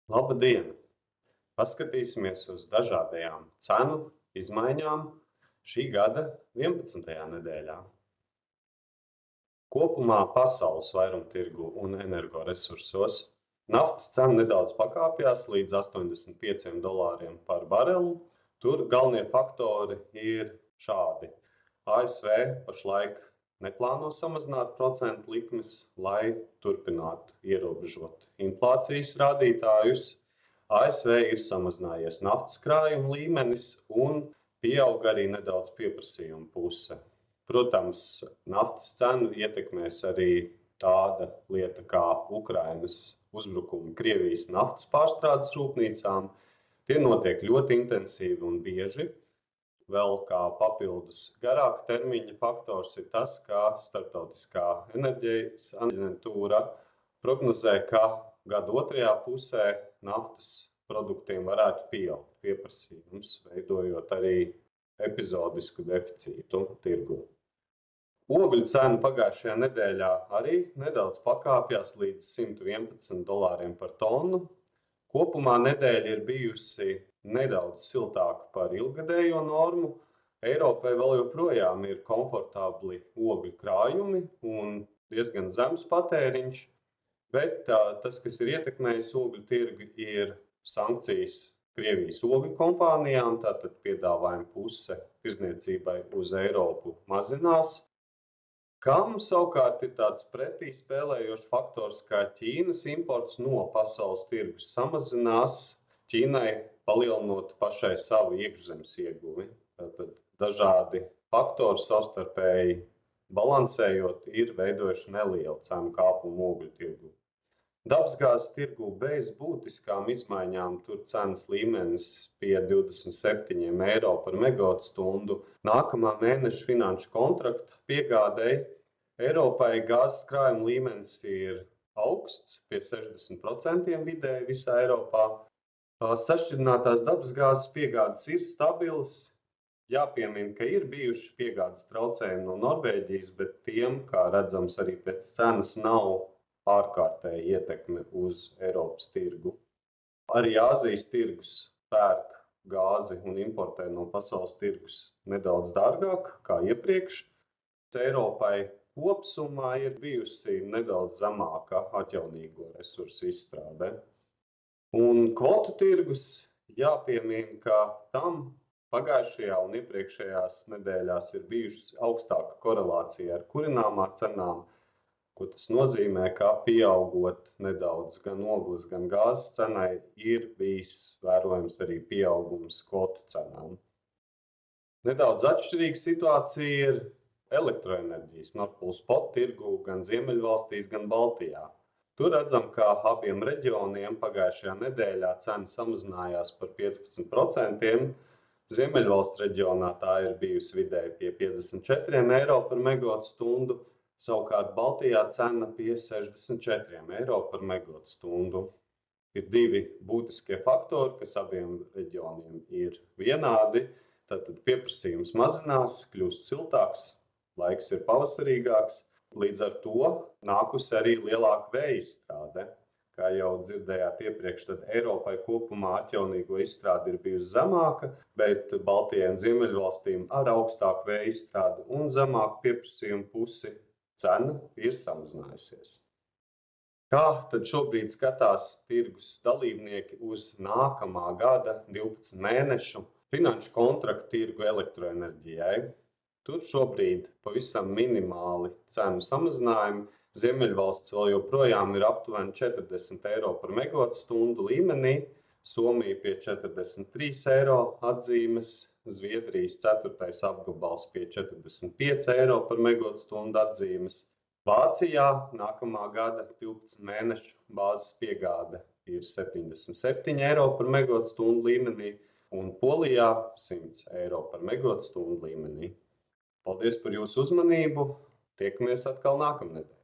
Labdien! Paskatīsimies uz dažādajām cenu izmaiņām šī gada 11. nedēļā. Kopumā pasaules vairumtirgu un energoresursos naftas cena nedaudz pakāpjās līdz $85 par barelu. Tur galvenie faktori ir šādi. ASV pašlaik neplāno samazināt procentu likmes, lai turpinātu ierobežot inflācijas rādītājus. ASV ir samazinājies naftas krājuma līmenis un pieaug arī nedaudz pieprasījuma puse. Protams, naftas cenu ietekmēs arī tāda lieta kā Ukrainas uzbrukumi Krievijas naftas pārstrādes rūpnīcām. Tie notiek ļoti intensīvi un bieži. Vēl kā papildus garāka termiņa faktors ir tas, ka Starptautiskā enerģijas aģentūra prognozē, ka gada otrajā pusē naftas produktiem varētu pieaugt pieprasījums, veidojot arī epizodisku deficītu tirgu. Ogļu cena pagājušajā nedēļā arī nedaudz pakāpjās līdz $111 par tonu. Kopumā nedēļa ir bijusi nedaudz siltāka par ilggadējo normu. Eiropai vēl joprojām ir komfortabli ogļu krājumi un diezgan zems patēriņš, bet tas, kas ir ietekmējis ogļu tirgu, ir sankcijas Krievijas ogļu kompānijām, tātad piedāvājuma puse tirdzniecībai uz Eiropu mazinās. Kam savukārt ir tāds pretī spēlējošs faktors, ka Ķīnas imports no pasaules tirgus samazinās, Ķīnai palielinot pašai savu iekšzemes ieguvi. Tātad dažādi faktori savstarpēji balansējot ir veidojuši nelielu cenu kāpumu ogļu tirgu. Dabasgāzes tirgu bez būtiskām izmaiņām tur cenas līmenis pie €27 par megawattstundu. Nākamā mēneša finanšu kontrakta piegādēji Eiropai gāzes krājuma līmenis ir augsts, pie 60% vidēji visā Eiropā. Sašķidrinātās dabasgāzes piegādes ir stabilas. Jāpiemina, ka ir bijuši piegādes traucējumi no Norvēģijas, bet tiem, kā redzams, arī pēc cenas nav ārkārtēja ietekme uz Eiropas tirgu. Arī Āzijas tirgus pērk gāzi un importē no pasaules tirgus nedaudz dārgāk kā iepriekš. Eiropai kopsumā ir bijusi nedaudz zemāka atjaunīgo resursu izstrāde. Un kvotu tirgus jāpiemina, ka tam pagājušajā un iepriekšējās nedēļās ir bijusi augstāka korelācija ar kurināmā cenām, ko tas nozīmē, ka pieaugot nedaudz gan ogles, gan gāzes cenai, ir bijis vērojams arī pieaugums kvotu cenām. Nedaudz atšķirīga situācija ir elektroenerģijas Nord Pool Spot tirgu gan Ziemeļvalstīs, gan Baltijā. Tur redzam, ka abiem reģioniem pagājušajā nedēļā cena samazinājās par 15%. Ziemeļvalstu reģionā tā ir bijusi vidēji pie €54 par megawattstundu, savukārt Baltijā cena pie €64 par megawattstundu. Ir divi būtiskie faktori, kas abiem reģioniem ir vienādi. Tātad pieprasījums mazinās, kļūst siltāks, laiks ir pavasarīgāks. Līdz ar to nākusi arī lielāka vēja izstrāde. Kā jau dzirdējāt iepriekš, tad Eiropai kopumā atjaunīgo izstrāde ir bijusi zemāka, bet Baltijai un Ziemeļvalstīm ar augstāku vēja izstrādi un zemāku pieprasījumu pusi cena ir samazinājusies. Kā tad šobrīd skatās tirgus dalībnieki uz nākamā gada 12 mēnešu finanšu kontraktu tirgu elektroenerģijai? Tur šobrīd pavisam minimāli cenu samazinājumi. Ziemeļvalsts vēl joprojām ir aptuveni €40 par megawattstundu līmenī, Somija pie €43 atzīmes, Zviedrijas 4. apgabals pie €45 par megawattstundu atzīmes. Vācijā nākamā gada 12 mēnešu bāzes piegāde ir €77 par megawattstundu līmenī un Polijā €100 par megawattstundu līmenī. Paldies par jūsu uzmanību! Tiekamies atkal nākamnedēļ!